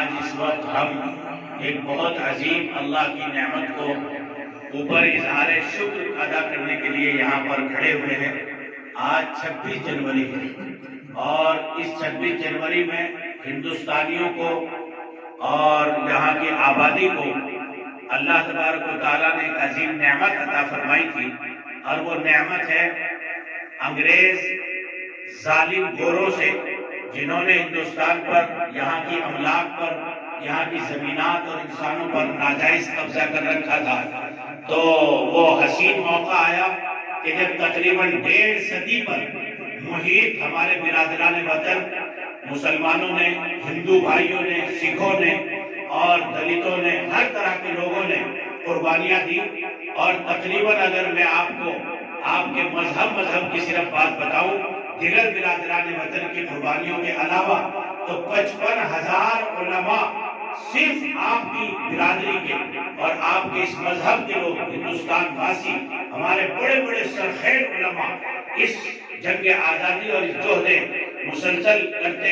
آج اس وقت ہم ایک بہت عظیم اللہ کی نعمت کو اوپر اظہار شکر ادا کرنے کے لیے یہاں پر کھڑے ہوئے ہیں۔ آج 26 جنوری ہے اور اس 26 جنوری میں ہندوستانیوں کو اور یہاں کی آبادی کو اللہ تبارک و تعالیٰ نے ایک عظیم نعمت عطا فرمائی تھی، اور وہ نعمت ہے انگریز ظالم گوروں سے، جنہوں نے ہندوستان پر، یہاں کی املاک پر، یہاں کی زمینات اور انسانوں پر ناجائز قبضہ کر رکھا تھا۔ تو وہ حسین موقع آیا کہ جب تقریباً 1.5 صدی پر محیط ہمارے برادران وطن مسلمانوں نے، ہندو بھائیوں نے، سکھوں نے اور دلتوں نے، ہر طرح کے لوگوں نے قربانیاں دی، اور تقریباً اگر میں آپ کو آپ کے مذہب کی صرف بات بتاؤں، دیگر برادران وطن کی قربانیوں کے علاوہ تو 55,000 علماء صرف آپ کی برادری کے اور آپ کے اس مذہب کے لوگ، ہندوستان واسی، ہمارے بڑے بڑے سرخیر علماء اس جنگ آزادی اور اس جوہد مسلسل کرتے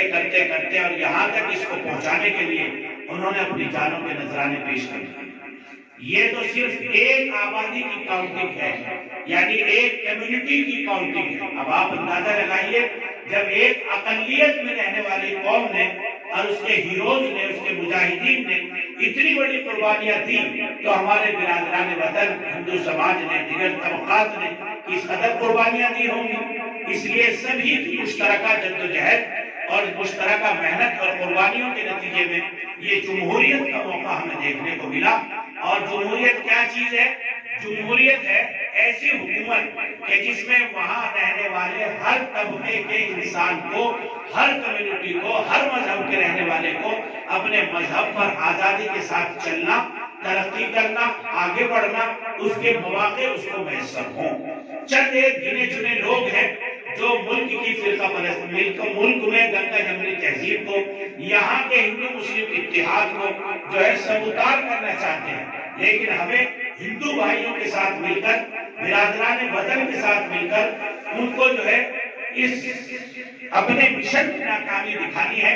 اور یہاں تک اس کو پہنچانے کے لیے انہوں نے اپنی جانوں کے نذرانے پیش کیے۔ یہ تو صرف ایک آبادی کی کاؤنٹنگ ہے، یعنی ایک کمیونٹی کی کاؤنٹنگ ہے۔ اب آپ اندازہ لگائیے، جب ایک اقلیت میں رہنے والی قوم نے اور اس کے ہیروز نے، اس کے مجاہدین نے اتنی بڑی قربانیاں دی، تو ہمارے برادران وطن ہندو سماج نے، دیگر طبقات نے اس قدر قربانیاں دی ہوں گی۔ اس لیے سبھی کی مشترکہ جدوجہد اور مشترکہ محنت اور قربانیوں کے نتیجے میں یہ جمہوریت کا موقع ہمیں دیکھنے کو ملا۔ اور جمہوریت کیا چیز ہے؟ جمہوریت ہے ایسی حکومت کہ جس میں وہاں رہنے والے ہر طبقے کے انسان کو، ہر کمیونٹی کو، ہر مذہب کے رہنے والے کو اپنے مذہب پر آزادی کے ساتھ چلنا، ترقی کرنا، آگے بڑھنا، اس کے مواقع اس کو میسر ہوں۔ چند ایک گنے چنے لوگ ہیں جو ملک کی فرقہ پرست، ملک میں گنگا جمنی تہذیب کو، یہاں کے ہندو مسلم اتحاد کو جو ہے سبوتار کرنا چاہتے ہیں، لیکن ہمیں ہندو بھائیوں کے ساتھ مل کر، برادران وطن کے ساتھ مل کر ان کو جو ہے اس اپنے مشن کی ناکامی دکھانی ہے۔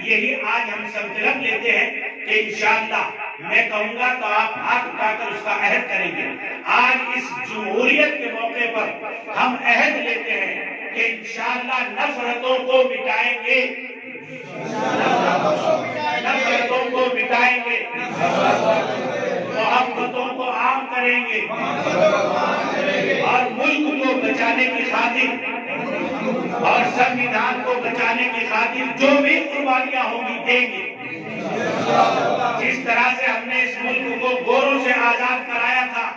یہی آج ہم سب طلب لیتے ہیں کہ انشاءاللہ، میں کہوں گا تو آپ ہاتھ اٹھا کر اس کا عہد کریں گے۔ آج اس جمہوریت کے موقع پر ہم عہد لیتے ہیں کہ انشاءاللہ نفرتوں کو مٹائیں گے، نفرتوں کو مٹائیں گے، محبتوں کو عام کریں گے، اور ملک کو بچانے کی خاطر اور سنویدھان کو بچانے کی خاطر جو بھی قربانیاں ہوں گی دیں گے۔ جس طرح سے ہم نے اس ملک کو گوروں سے آزاد کرایا تھا،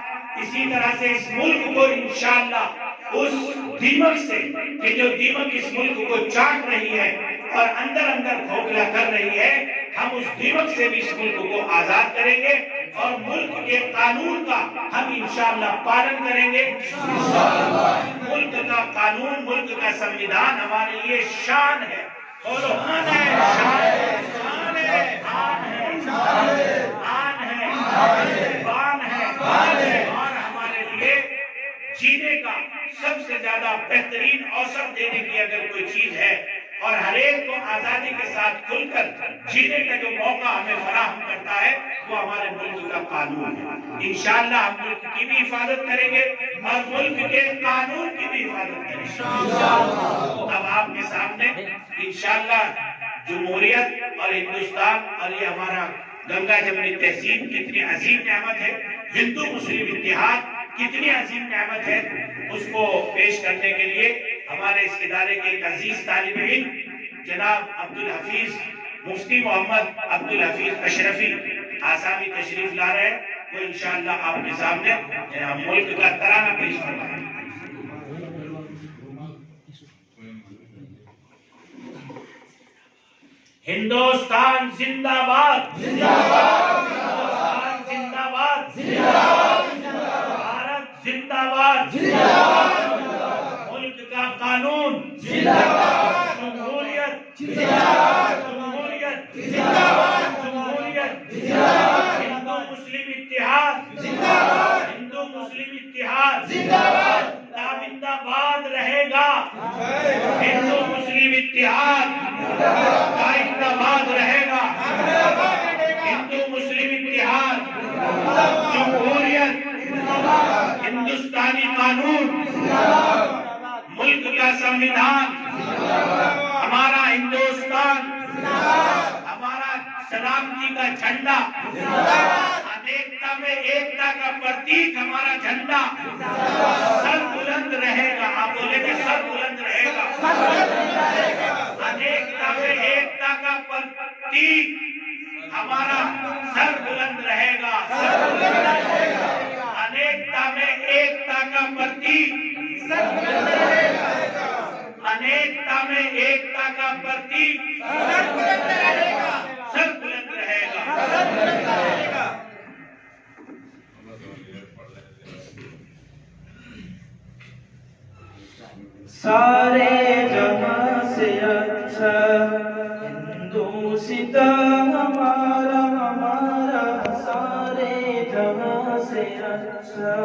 اسی طرح سے اس ملک کو انشاءاللہ اس دیمک سے، کہ جو دیمک اس ملک کو چاٹ رہی ہے اور اندر اندر کھوکھلا کر رہی ہے، ہم اس دیمک سے بھی اس ملک کو آزاد کریں گے، اور ملک کے قانون کا ہم انشاءاللہ پالن کریں گے۔ ملک کا قانون، ملک کا سنویدھان ہمارے لیے شان ہے، بولو شان ہے، شان ہے، آن ہے، بان ہے، اور ہمارے لیے جینے کا سب سے زیادہ بہترین اوسط دینے کی اگر کوئی چیز ہے، اور ہر ایک کو آزادی کے ساتھ کھل کر جینے کا جو موقع ہمیں فراہم کرتا ہے، وہ ہمارے ملک کا قانون ہے۔ انشاءاللہ ہم ملک کی بھی حفاظت کریں گے اور ملک کے قانون کی بھی حفاظت کریں گے۔ اب آپ کے سامنے انشاءاللہ جمہوریت اور ہندوستان اور یہ ہمارا گنگا جمنی تہذیب کتنی عظیم نعمت ہے، ہندو مسلم اتحاد کتنی عظیم نعمت ہے، اس کو پیش کرنے کے لیے ہمارے اس ادارے کے ایک عزیز طالب علم جناب عبدالحفیظ، مفتی محمد عبدالحفیظ اشرفی آسامی تشریف لا رہے ہیں۔ وہ انشاءاللہ آپ کے سامنے ملک کا ترانہ پیش فرمائیں۔ ہندوستان زندہ باد، ہندوستان زندہ باد، بھارت زندہ باد، ملک کا قانون، جمہوریت، جمہوریت، جمہوریت، ہندو مسلم اتحاد، ہندو مسلم اتحاد زندہ باد رہے گا، ہندو مسلم اتحاد زندہ باد رہے گا۔ جمہوریت، ہندوستانی قانون، ملک کا سنویدھان، ہمارا ہندوستان، ہمارا سلامتی کا جھنڈا، انیکتا میں ایکتا کا پرتیک ہمارا جھنڈا سر بلند رہے گا. آپ بولے کہ سر بلند رہے گا. انیکتا میں ایکتا کا پرتیک ہمارا سر بلند رہے گا. انیکتا میں ایکتا کا پرتیک، انیکتا میں ایکتا کا پرتیک سر بلند رہے گا. سارے جہاں سے اچھا ہندوستان ہمارا ہمارا، سارے جہاں سے اچھا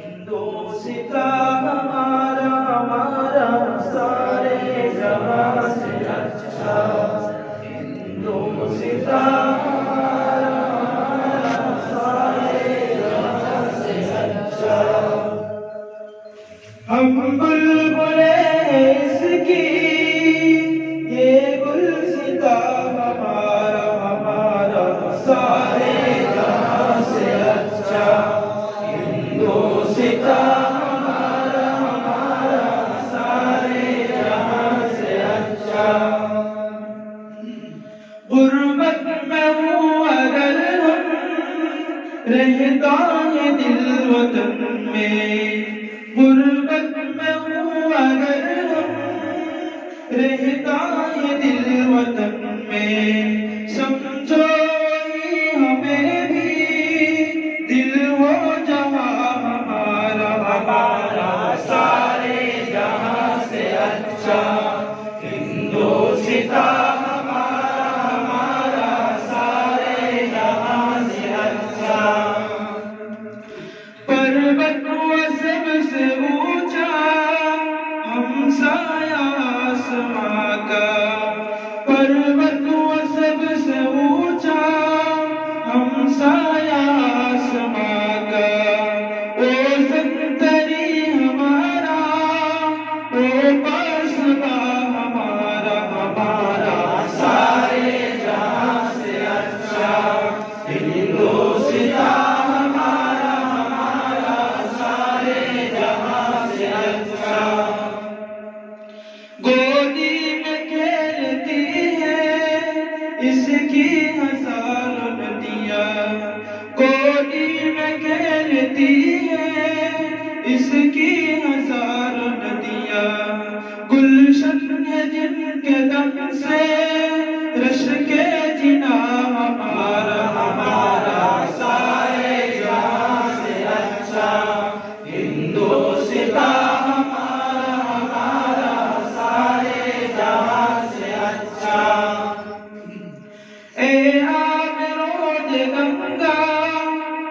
ہندوستان ہمارا ہمارا، سارے جہاں سے اچھا ہندوستان ہمارا ہمارا، سارے جہاں سے اچھا. ہم بلبلے اس کی یہ گلستہ ہمارا ہمارا، سارے جہاں سے اچھا ہندوستان ہمارا ہمارا، سارے جہاں سے اچھا. غربت میں ہوں اگر ہم رہتا ہے دل وطن میں، غربت میں ہوں اگر ہم رہتا ہے دل وطن میں، سمجھو ہی ہمیں بھی دل ہو جہاں ہمارا ہمارا، سارے جہاں سے اچھا ہندوستان ہمارا ہمارا، سارے جہاں سے اچھا. پروت و سب سے اونچا ہمسایہ آسماں کا، پروت و سب سے اونچا ہمسایہ آسماں کا، او سنتری ہمارا، او پاسبا ہمارا ہمارا، سارے جہاں سے اچھا ہندوستان ہمارا ہمارا، سارے جہاں سے اچھا. گودی میں کھیلتی ہے اس کی ہزاروں ندیاں، گودی میں کھیلتی ہے اس کی ہزاروں ندیاں، گلشن ہے جن کے دم سے رش کے جنا ہمارا ہمارا، سارے جہاں سے اچھا ہندوستان ہمارا ہمارا، سارے جہاں سے اچھا. اے آب رود گنگا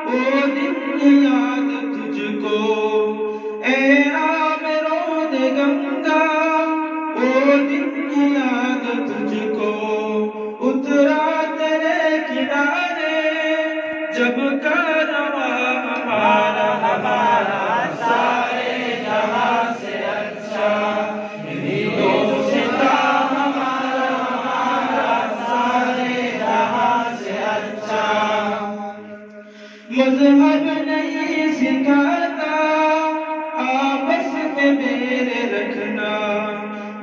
وہ دن ہے یاد تجھ کو، اے آب رود گنگا وہ دن ہے یاد تجھ کو، اترا تیرے کنارے جب کارواں ہمارا ہمارا، سارے جہاں سے اچھا ہندوستان ہمارا ہمارا، سارے جہاں سے اچھا. مذہب نہیں سکھاتا آپس میں میرے رکھنا،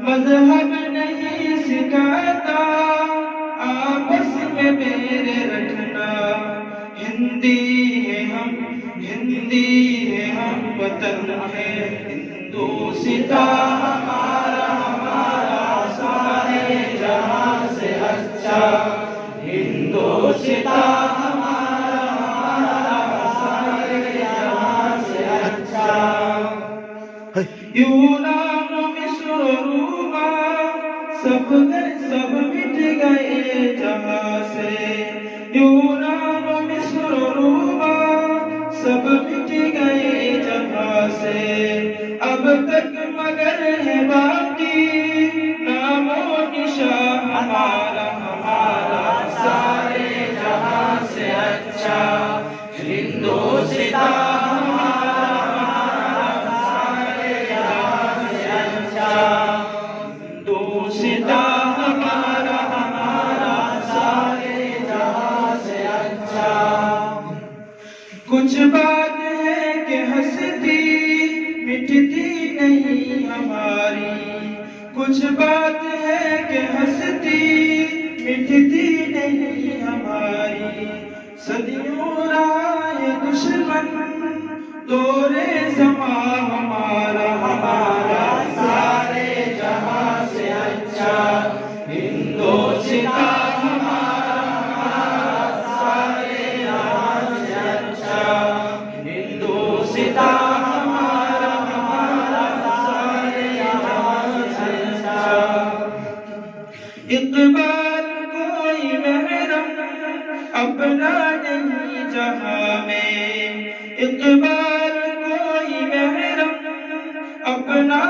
مذہب نہیں سکھاتا آپس میں میرے رکھنا، ہندی ہے ہم ہندی ہے ہم، وطن ہے ہندوستان ہمارا ہمارا، سارے جہاں سے اچھا ہندوستان ہمارا ہمارا، سارے جہاں سے اچھا. یونان مصر روما سب مٹ گئے جہاں سے، یونان مصر روما سب مٹ گئے جہاں سے، اب تک مگر ہے باقی نام و نشان ہمارا ہمارا، سارے جہاں سے اچھا ہندوستان ہمارا سارے جہاں سے اچھا۔ کچھ بات ہے کہ ہستی مٹتی نہیں ہماری، کچھ بات ہے کہ ہستی مٹتی نہیں ہماری، صدیوں رہا ہے دشمن دورے زماں ہمارا، ہمارا سارے جہاں سے اچھا ہندوستان ہمارا سارے جہاں سے اچھا، ہندوستان ہمارا سارے جہاں سے اچھا۔ اقبال کوئی محرم اپنا نہیں جہاں میں، اقبال کوئی محرم اپنا